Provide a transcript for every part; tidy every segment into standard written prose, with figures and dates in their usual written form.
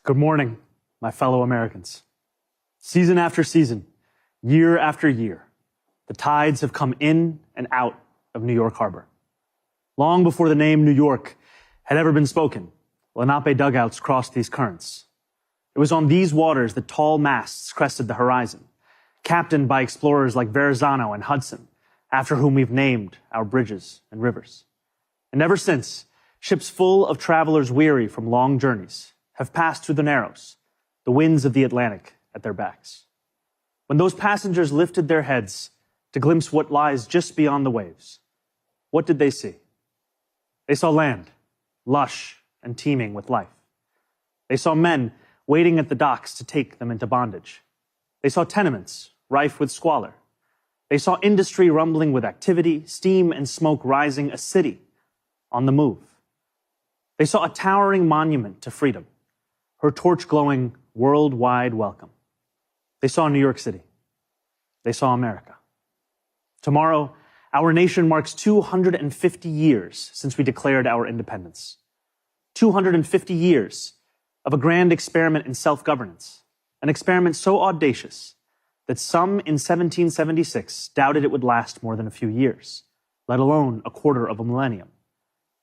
Good morning, my fellow Americans. Season after season, year after year, the tides have come in and out of New York Harbor. Long before the name New York had ever been spoken, Lenape dugouts crossed these currents. It was on these waters that tall masts crested the horizon, captained by explorers like Verrazano and Hudson, after whom we've named our bridges and rivers. And ever since, ships full of travelers weary from long journeys have passed through the Narrows, the winds of the Atlantic at their backs. When those passengers lifted their heads to glimpse what lies just beyond the waves, what did they see? They saw land, lush and teeming with life. They saw men waiting at the docks to take them into bondage. They saw tenements rife with squalor. They saw industry rumbling with activity, steam and smoke rising, a city on the move. They saw a towering monument to freedom, her torch glowing worldwide welcome. They saw New York City. They saw America. Tomorrow, our nation marks 250 years since we declared our independence. 250 years of a grand experiment in self-governance, an experiment so audacious that some in 1776 doubted it would last more than a few years, let alone a quarter of a millennium.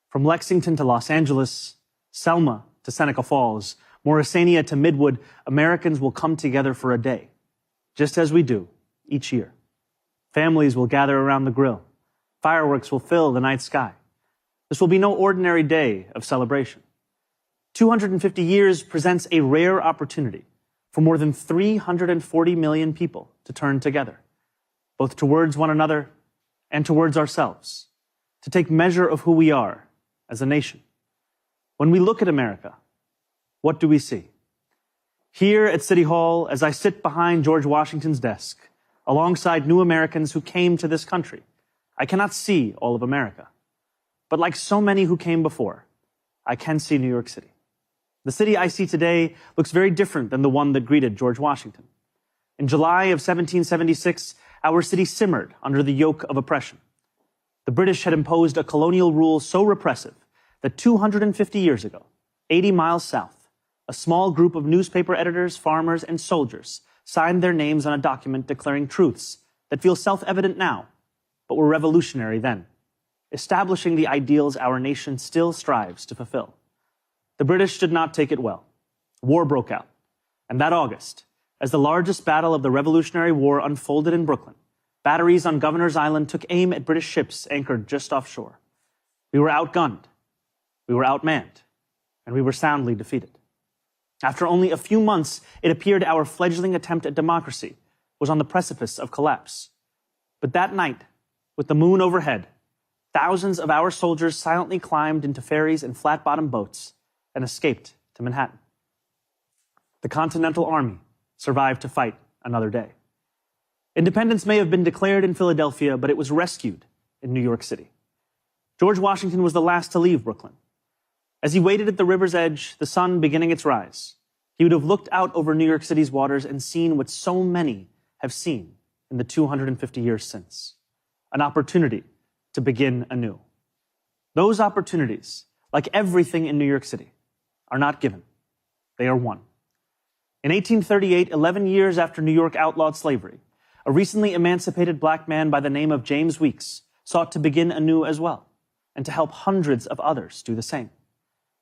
From Lexington to Los Angeles, Selma to Seneca Falls, Morrisania to Midwood, Americans will come together for a day, just as we do each year. Families will gather around the grill. Fireworks will fill the night sky. This will be no ordinary day of celebration. 250 years presents a rare opportunity for more than 340 million people to turn together, both towards one another and towards ourselves, to take measure of who we are as a nation. When we look at America, what do we see? Here at City Hall, as I sit behind George Washington's desk, alongside new Americans who came to this country, I cannot see all of America. But like so many who came before, I can see New York City. The city I see today looks very different than the one that greeted George Washington. In July of 1776, our city simmered under the yoke of oppression. The British had imposed a colonial rule so repressive that 250 years ago, 80 miles south, a small group of newspaper editors, farmers, and soldiers signed their names on a document declaring truths that feel self-evident now, but were revolutionary then, establishing the ideals our nation still strives to fulfill. The British did not take it well. War broke out, and that August, as the largest battle of the Revolutionary War unfolded in Brooklyn, batteries on Governor's Island took aim at British ships anchored just offshore. We were outgunned, we were outmanned, and we were soundly defeated. After only a few months, it appeared our fledgling attempt at democracy was on the precipice of collapse. But that night, with the moon overhead, thousands of our soldiers silently climbed into ferries and flat-bottom boats and escaped to Manhattan. The Continental Army survived to fight another day. Independence may have been declared in Philadelphia, but it was rescued in New York City. George Washington was the last to leave Brooklyn. As he waited at the river's edge, the sun beginning its rise, he would have looked out over New York City's waters and seen what so many have seen in the 250 years since, an opportunity to begin anew. Those opportunities, like everything in New York City, are not given. They are won. In 1838, 11 years after New York outlawed slavery, a recently emancipated black man by the name of James Weeks sought to begin anew as well, and to help hundreds of others do the same.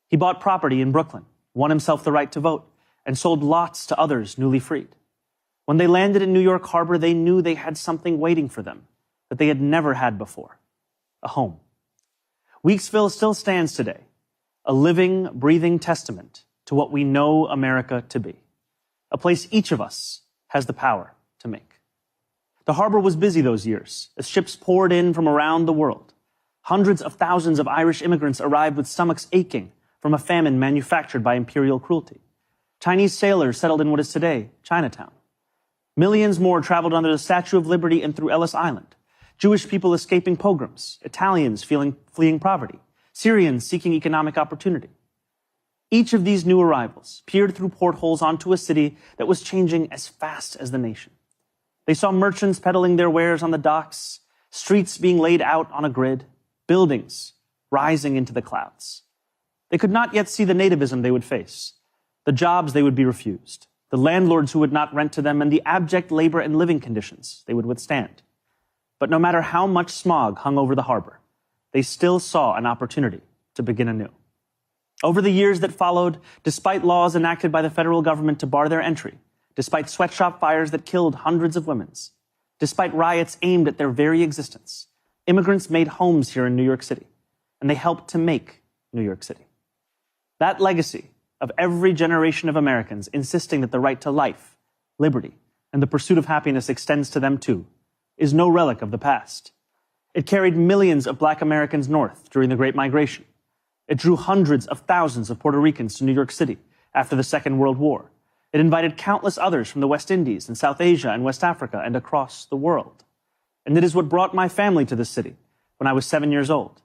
He bought property in Brooklyn, won himself the right to vote, and sold lots to others newly freed. When they landed in New York Harbor, they knew they had something waiting for them that they had never had before, a home. Weeksville still stands today, a living, breathing testament to what we know America to be, a place each of us has the power to make. The harbor was busy those years as ships poured in from around the world. Hundreds of thousands of Irish immigrants arrived with stomachs aching from a famine manufactured by imperial cruelty. Chinese sailors settled in what is today Chinatown. Millions more traveled under the Statue of Liberty and through Ellis Island. Jewish people escaping pogroms, Italians fleeing poverty, Syrians seeking economic opportunity. Each of these new arrivals peered through portholes onto a city that was changing as fast as the nation. They saw merchants peddling their wares on the docks, streets being laid out on a grid, buildings rising into the clouds. They could not yet see the nativism they would face, the jobs they would be refused, the landlords who would not rent to them, and the abject labor and living conditions they would withstand. But no matter how much smog hung over the harbor, they still saw an opportunity to begin anew. Over the years that followed, despite laws enacted by the federal government to bar their entry, despite sweatshop fires that killed hundreds of women, despite riots aimed at their very existence, immigrants made homes here in New York City, and they helped to make New York City. That legacy of every generation of Americans insisting that the right to life, liberty, and the pursuit of happiness extends to them too, is no relic of the past. It carried millions of Black Americans north during the Great Migration. It drew hundreds of thousands of Puerto Ricans to New York City after the Second World War. It invited countless others from the West Indies and South Asia and West Africa and across the world. And it is what brought my family to this city when I was 7 years old.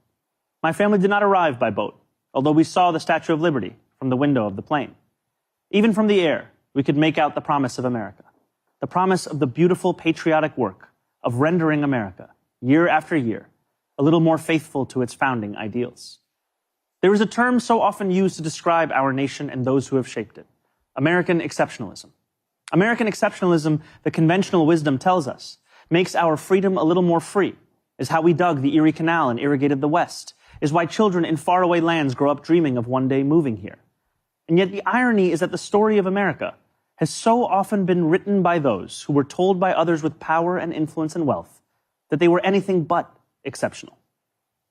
My family did not arrive by boat, although we saw the Statue of Liberty from the window of the plane. Even from the air, we could make out the promise of America, the promise of the beautiful patriotic work of rendering America, year after year, a little more faithful to its founding ideals. There is a term so often used to describe our nation and those who have shaped it: American exceptionalism. American exceptionalism, the conventional wisdom tells us, makes our freedom a little more free, is how we dug the Erie Canal and irrigated the West, is why children in faraway lands grow up dreaming of one day moving here. And yet the irony is that the story of America has so often been written by those who were told by others with power and influence and wealth that they were anything but exceptional.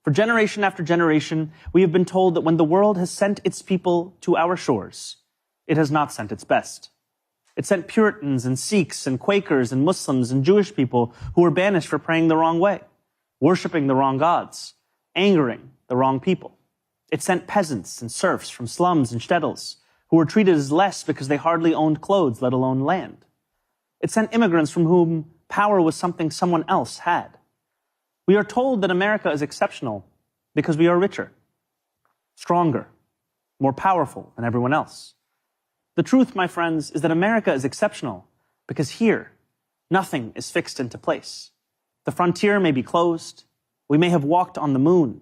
For generation after generation, we have been told that when the world has sent its people to our shores, it has not sent its best. It sent Puritans and Sikhs and Quakers and Muslims and Jewish people who were banished for praying the wrong way, worshiping the wrong gods, angering the wrong people. It sent peasants and serfs from slums and shtetls who were treated as less because they hardly owned clothes, let alone land. It sent immigrants from whom power was something someone else had. We are told that America is exceptional because we are richer, stronger, more powerful than everyone else. The truth, my friends, is that America is exceptional because here, nothing is fixed into place. The frontier may be closed, we may have walked on the moon,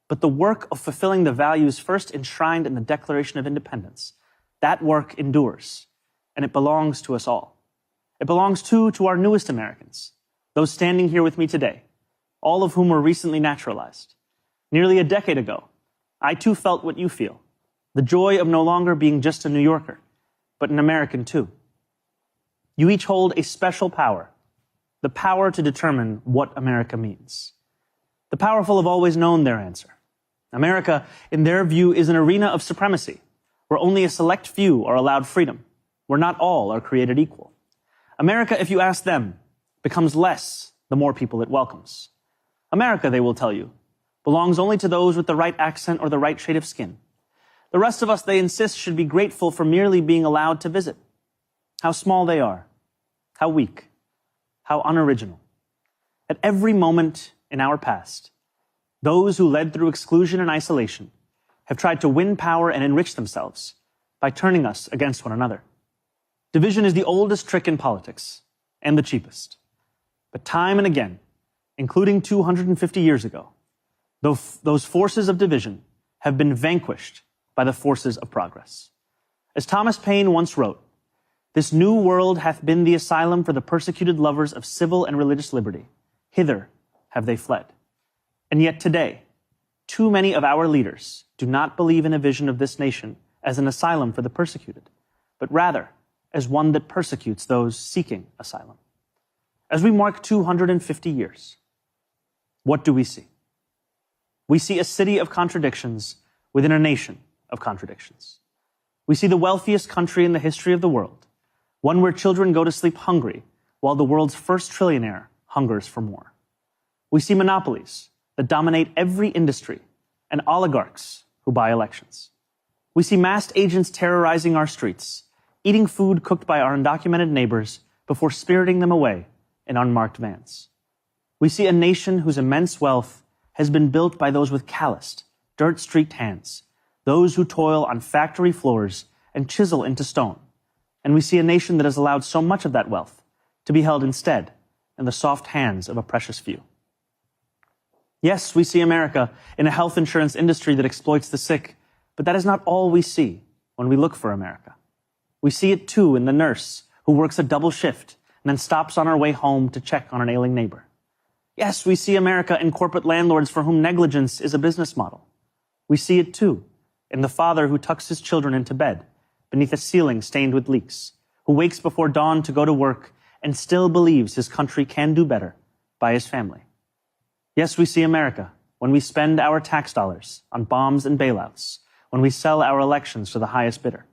but the work of fulfilling the values first enshrined in the Declaration of Independence, that work endures, and it belongs to us all. It belongs too to our newest Americans, those standing here with me today, all of whom were recently naturalized. Nearly a decade ago, I too felt what you feel, the joy of no longer being just a New Yorker, but an American too. You each hold a special power, the power to determine what America means. The powerful have always known their answer. America, in their view, is an arena of supremacy, where only a select few are allowed freedom, where not all are created equal. America, if you ask them, becomes less the more people it welcomes. America, they will tell you, belongs only to those with the right accent or the right shade of skin. The rest of us, they insist, should be grateful for merely being allowed to visit. How small they are, how weak, how unoriginal. At every moment in our past, those who led through exclusion and isolation have tried to win power and enrich themselves by turning us against one another. Division is the oldest trick in politics and the cheapest. But time and again, including 250 years ago, those forces of division have been vanquished by the forces of progress. As Thomas Paine once wrote, "This new world hath been the asylum for the persecuted lovers of civil and religious liberty. Hither have they fled." And yet today, too many of our leaders do not believe in a vision of this nation as an asylum for the persecuted, but rather as one that persecutes those seeking asylum. As we mark 250 years, what do we see? We see a city of contradictions within a nation of contradictions. We see the wealthiest country in the history of the world, one where children go to sleep hungry while the world's first trillionaire hungers for more. We see monopolies that dominate every industry and oligarchs who buy elections. We see masked agents terrorizing our streets, eating food cooked by our undocumented neighbors before spiriting them away in unmarked vans. We see a nation whose immense wealth has been built by those with calloused, dirt-streaked hands, those who toil on factory floors and chisel into stone. And we see a nation that has allowed so much of that wealth to be held instead in the soft hands of a precious few. Yes, we see America in a health insurance industry that exploits the sick, but that is not all we see when we look for America. We see it too in the nurse who works a double shift and then stops on her way home to check on an ailing neighbor. Yes, we see America in corporate landlords for whom negligence is a business model. We see it too in the father who tucks his children into bed beneath a ceiling stained with leaks, who wakes before dawn to go to work and still believes his country can do better by his family. Yes, we see America when we spend our tax dollars on bombs and bailouts, when we sell our elections to the highest bidder.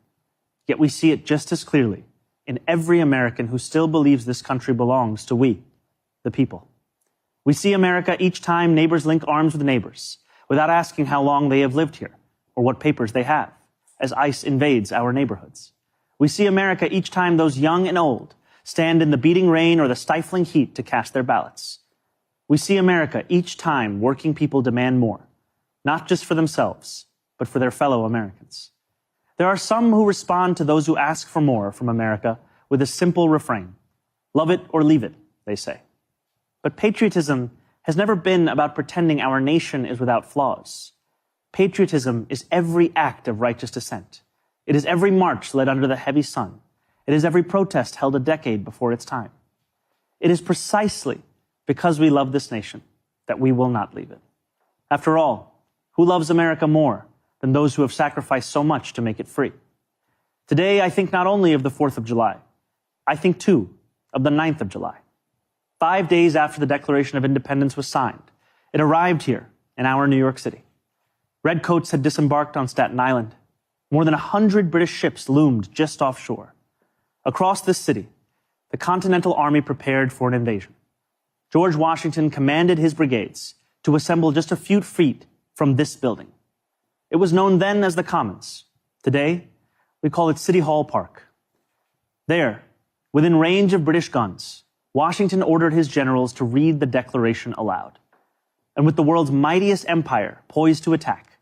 Yet we see it just as clearly in every American who still believes this country belongs to we, the people. We see America each time neighbors link arms with neighbors, without asking how long they have lived here or what papers they have, as ICE invades our neighborhoods. We see America each time those young and old stand in the beating rain or the stifling heat to cast their ballots. We see America each time working people demand more, not just for themselves, but for their fellow Americans. There are some who respond to those who ask for more from America with a simple refrain. Love it or leave it, they say. But patriotism has never been about pretending our nation is without flaws. Patriotism is every act of righteous dissent. It is every march led under the heavy sun. It is every protest held a decade before its time. It is precisely because we love this nation that we will not leave it. After all, who loves America more than those who have sacrificed so much to make it free? Today, I think not only of the 4th of July, I think too of the 9th of July. 5 days after the Declaration of Independence was signed, it arrived here in our New York City. Redcoats had disembarked on Staten Island. More than 100 British ships loomed just offshore. Across this city, the Continental Army prepared for an invasion. George Washington commanded his brigades to assemble just a few feet from this building. It was known then as the Commons. Today, we call it City Hall Park. There, within range of British guns, Washington ordered his generals to read the Declaration aloud. And with the world's mightiest empire poised to attack,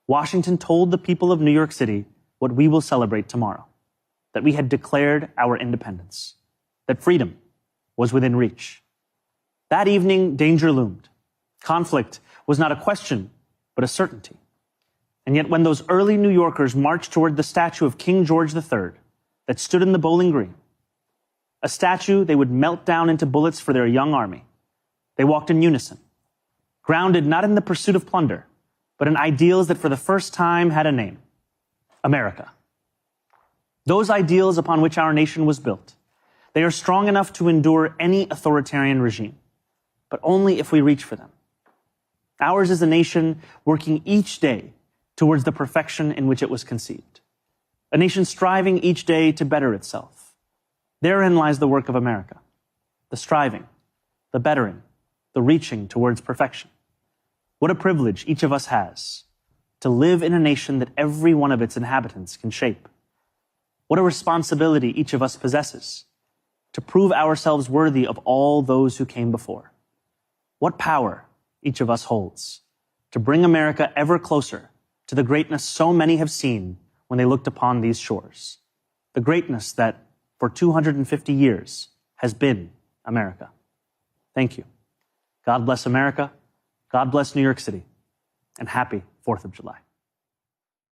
Washington told the people of New York City what we will celebrate tomorrow, that we had declared our independence, that freedom was within reach. That evening, danger loomed. Conflict was not a question, but a certainty. And yet when those early New Yorkers marched toward the statue of King George III that stood in the Bowling Green, a statue they would melt down into bullets for their young army, they walked in unison, grounded not in the pursuit of plunder, but in ideals that for the first time had a name: America. Those ideals upon which our nation was built, they are strong enough to endure any authoritarian regime, but only if we reach for them. Ours is a nation working each day towards the perfection in which it was conceived, a nation striving each day to better itself. Therein lies the work of America, the striving, the bettering, the reaching towards perfection. What a privilege each of us has to live in a nation that every one of its inhabitants can shape. What a responsibility each of us possesses to prove ourselves worthy of all those who came before. What power each of us holds to bring America ever closer to the greatness so many have seen when they looked upon these shores, the greatness that for 250 years has been America. Thank you. God bless America. God bless New York City, and happy 4th of July.